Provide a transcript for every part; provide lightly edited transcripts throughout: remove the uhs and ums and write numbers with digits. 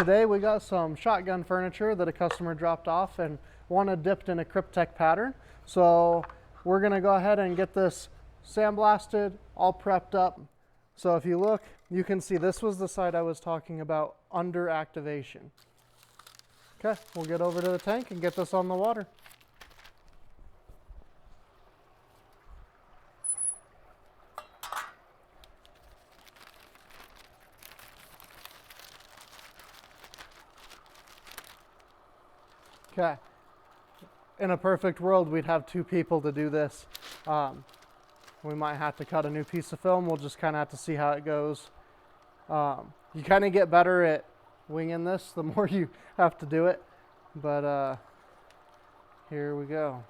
Today we got some shotgun furniture that a customer dropped off and wanted dipped in a Kryptek pattern. So we're gonna go ahead and get this sandblasted, all prepped up. So if you look, you can see this was the side I was talking about under activation. Okay, we'll get over to the tank and get this on the water. Okay. In a perfect world, we'd have 2 people to do this. We might have to cut a new piece of film. We'll just kind of have to see how it goes. You kind of get better at winging this the more you have to do it. But here we go.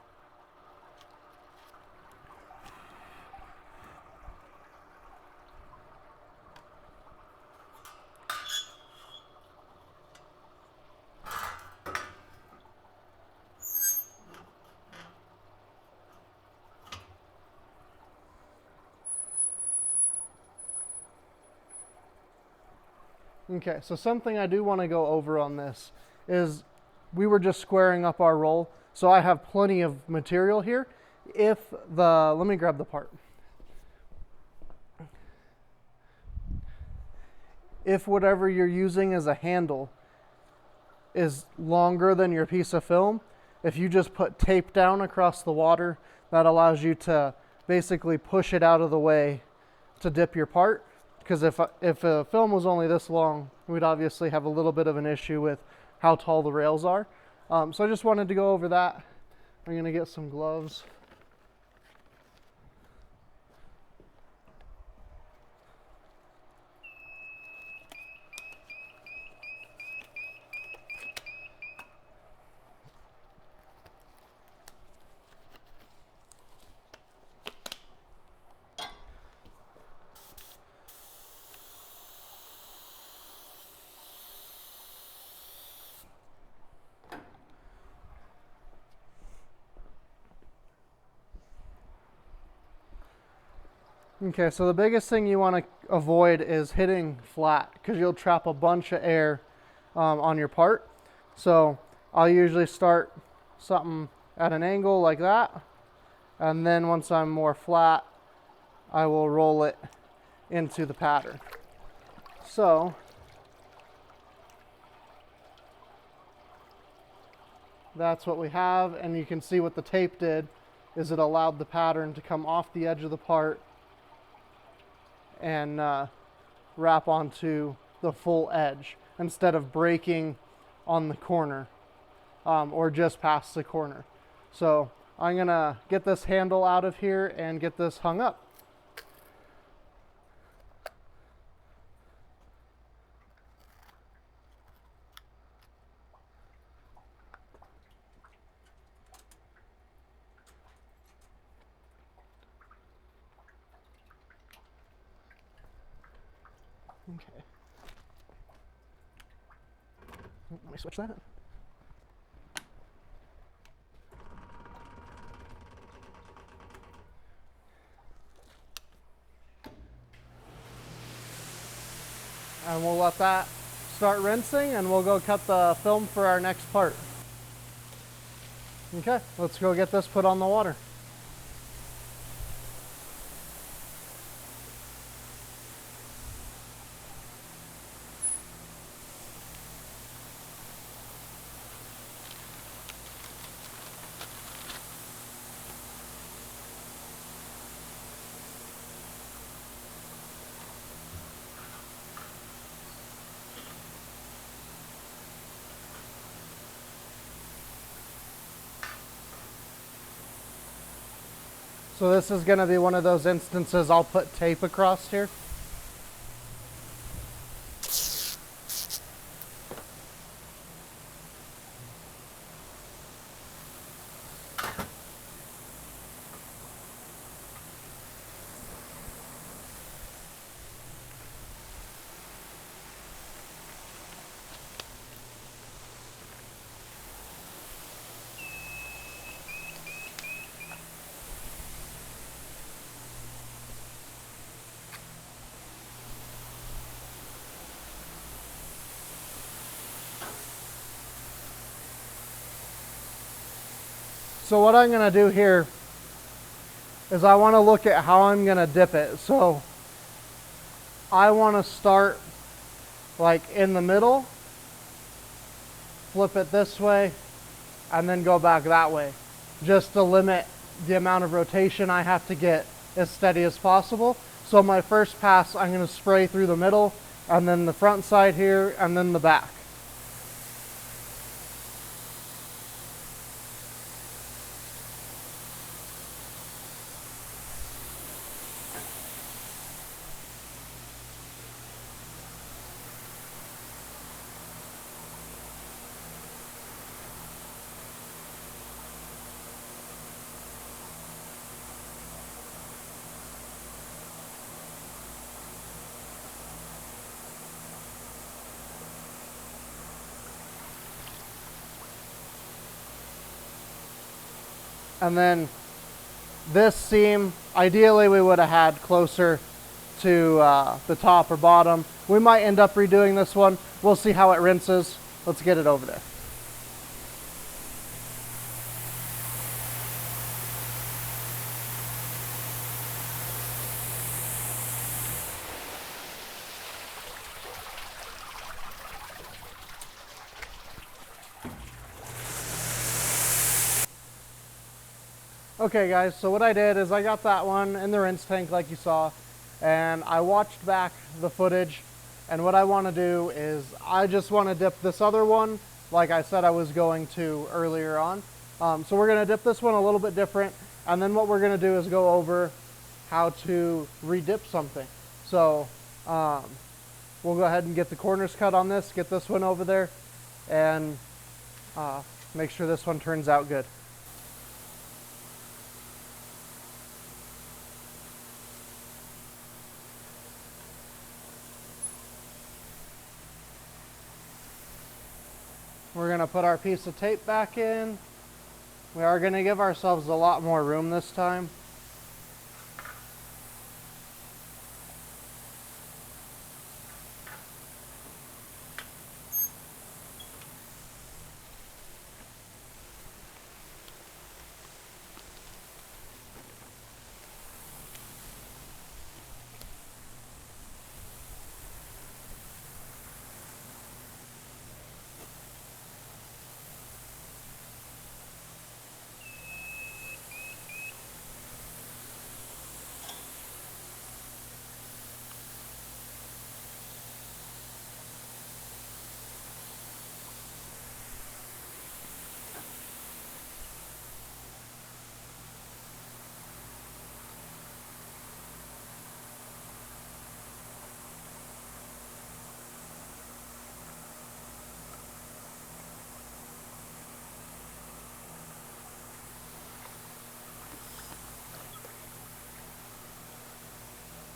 Okay, so something I do want to go over on this is we were just squaring up our roll, so I have plenty of material here. Let me grab the part. If whatever you're using as a handle is longer than your piece of film, if you just put tape down across the water, that allows you to basically push it out of the way to dip your part. Because if a film was only this long, we'd obviously have a little bit of an issue with how tall the rails are. So I just wanted to go over that. I'm going to get some gloves. Okay, so the biggest thing you want to avoid is hitting flat because you'll trap a bunch of air on your part. So I'll usually start something at an angle like that, and then once I'm more flat, I will roll it into the pattern. So that's what we have, and you can see what the tape did is it allowed the pattern to come off the edge of the part and wrap onto the full edge instead of breaking on the corner or just past the corner. So I'm gonna get this handle out of here and get this hung up. Okay. Let me switch that. And we'll let that start rinsing and we'll go cut the film for our next part. Okay, let's go get this put on the water. So this is going to be one of those instances I'll put tape across here. So what I'm gonna do here is I wanna look at how I'm gonna dip it. So I wanna start like in the middle, flip it this way, and then go back that way, just to limit the amount of rotation I have to get as steady as possible. So my first pass, I'm gonna spray through the middle, and then the front side here, and then the back. And then this seam, ideally we would have had closer to the top or bottom. We might end up redoing this one. We'll see how it rinses. Let's get it over there. Okay guys, so what I did is I got that one in the rinse tank like you saw, and I watched back the footage, and what I want to do is I just want to dip this other one like I said I was going to earlier on. So we're going to dip this one a little bit different, and then what we're going to do is go over how to redip something. So we'll go ahead and get the corners cut on this, get this one over there, and make sure this one turns out good. We're going to put our piece of tape back in. We are going to give ourselves a lot more room this time.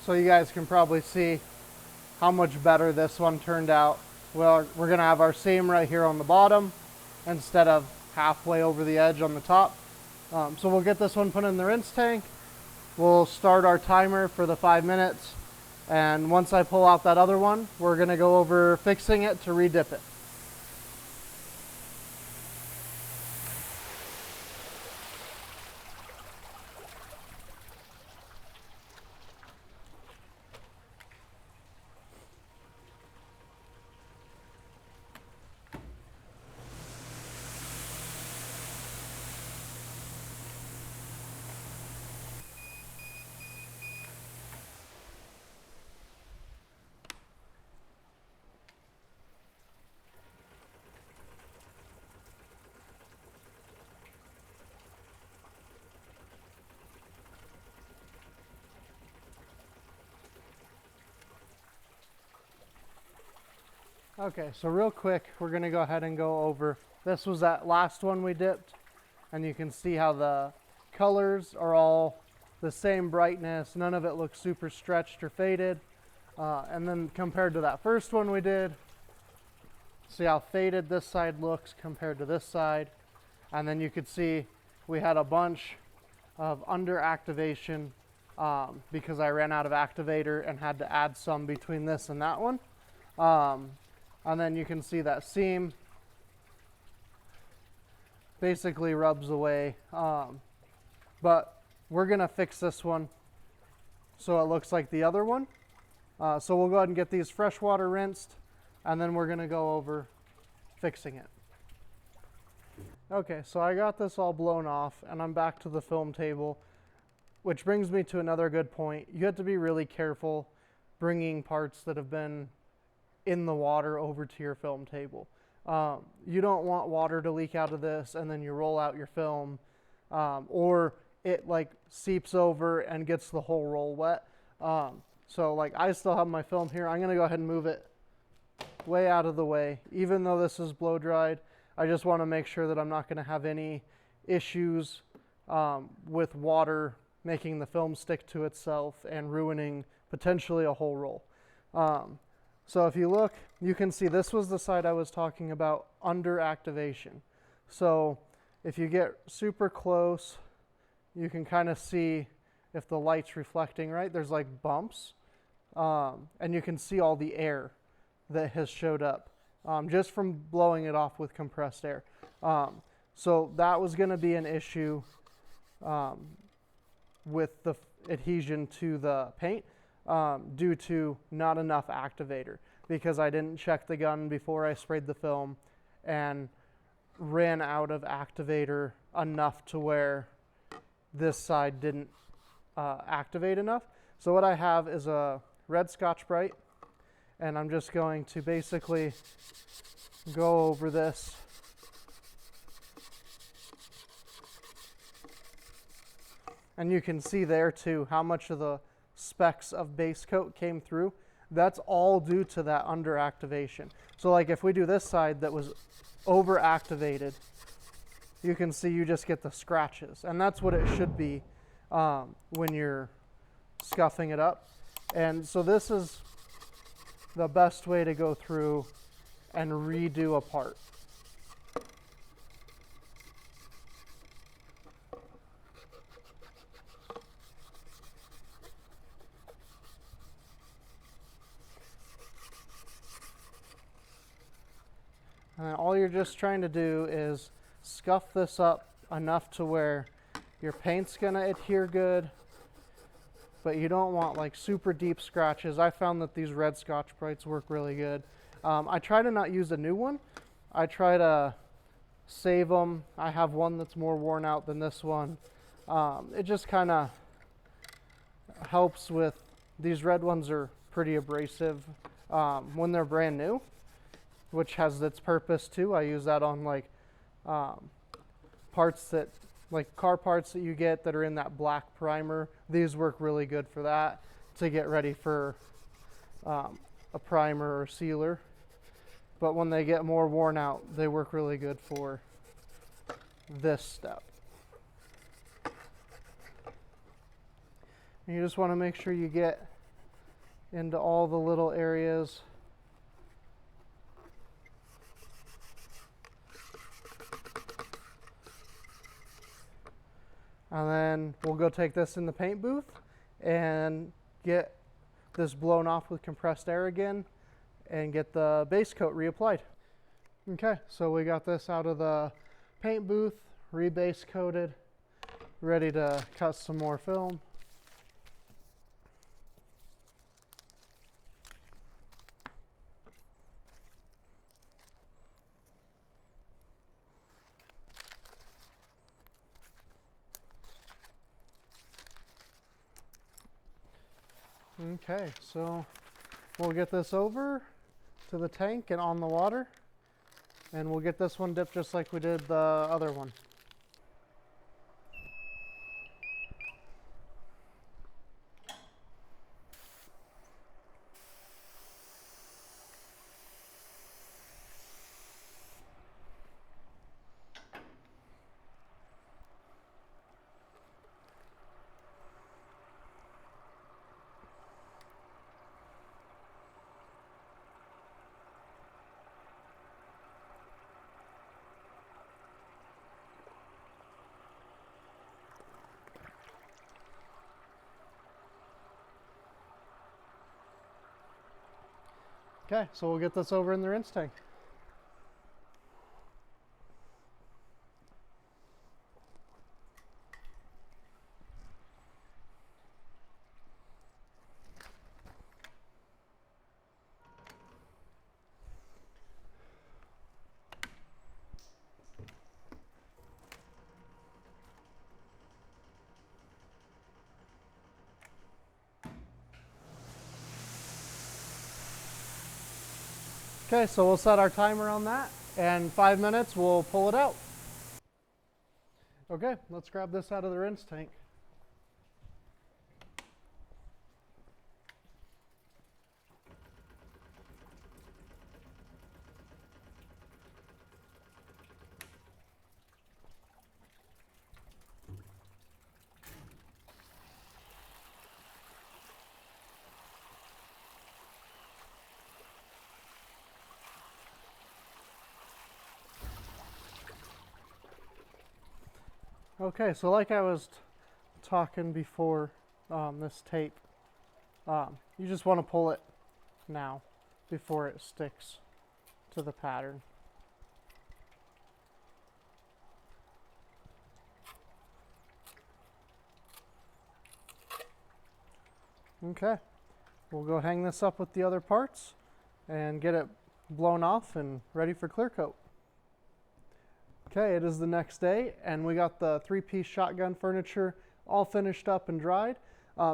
So you guys can probably see how much better this one turned out. Well, we're gonna have our seam right here on the bottom instead of halfway over the edge on the top. So we'll get this one put in the rinse tank. We'll start our timer for the 5 minutes. And once I pull out that other one, we're gonna go over fixing it to redip it. Okay, so real quick, we're gonna go ahead and go over, this was that last one we dipped, and you can see how the colors are all the same brightness. None of it looks super stretched or faded. And then compared to that first one we did, see how faded this side looks compared to this side. And then you could see we had a bunch of under activation because I ran out of activator and had to add some between this and that one. And then you can see that seam basically rubs away. But we're gonna fix this one so it looks like the other one. So we'll go ahead and get these freshwater rinsed, and then we're gonna go over fixing it. Okay, so I got this all blown off and I'm back to the film table, which brings me to another good point. You have to be really careful bringing parts that have been in the water over to your film table. You don't want water to leak out of this and then you roll out your film, or it like seeps over and gets the whole roll wet. So like I still have my film here. I'm gonna go ahead and move it way out of the way. Even though this is blow dried, I just want to make sure that I'm not going to have any issues with water making the film stick to itself and ruining potentially a whole roll. So if you look, you can see this was the side I was talking about under activation. So if you get super close, you can kind of see if the light's reflecting, right? There's like bumps, and you can see all the air that has showed up just from blowing it off with compressed air. So that was going to be an issue with the adhesion to the paint due to not enough activator, because I didn't check the gun before I sprayed the film and ran out of activator enough to where this side didn't activate enough. So what I have is a red Scotch-Brite, and I'm just going to basically go over this. And you can see there too how much of the specks of base coat came through. That's all due to that under activation. So like if we do this side that was over activated, you can see you just get the scratches, and that's what it should be when you're scuffing it up. And so this is the best way to go through and redo a part. And all you're just trying to do is scuff this up enough to where your paint's gonna adhere good, but you don't want like super deep scratches. I found that these red Scotch-Brites work really good. I try to not use a new one. I try to save them. I have one that's more worn out than this one. It just kind of helps with, these red ones are pretty abrasive when they're brand new, which has its purpose too. I use that on like parts that, like car parts that you get that are in that black primer. These work really good for that, to get ready for a primer or sealer. But when they get more worn out, they work really good for this step. And you just want to make sure you get into all the little areas. And then we'll go take this in the paint booth and get this blown off with compressed air again and get the base coat reapplied. Okay, so we got this out of the paint booth, re-base coated, ready to cut some more film. Okay, so we'll get this over to the tank and on the water, and we'll get this one dipped just like we did the other one. Okay, so we'll get this over in the rinse tank. Okay, so we'll set our timer on that, and 5 minutes we'll pull it out. Okay, let's grab this out of the rinse tank. Okay, so like I was talking before, this tape, you just want to pull it now before it sticks to the pattern. Okay, we'll go hang this up with the other parts and get it blown off and ready for clear coat. Okay, it is the next day, and we got the 3-piece shotgun furniture all finished up and dried.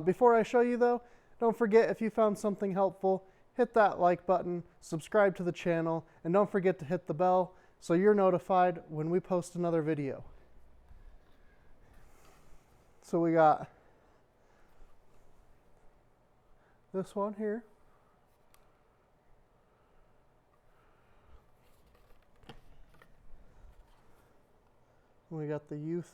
Before I show you though, don't forget, if you found something helpful, hit that like button, subscribe to the channel, and don't forget to hit the bell so you're notified when we post another video. So we got this one here. We got the youth.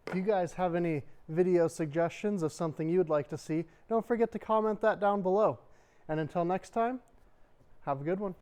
If you guys have any video suggestions of something you would like to see, don't forget to comment that down below. And until next time, have a good one.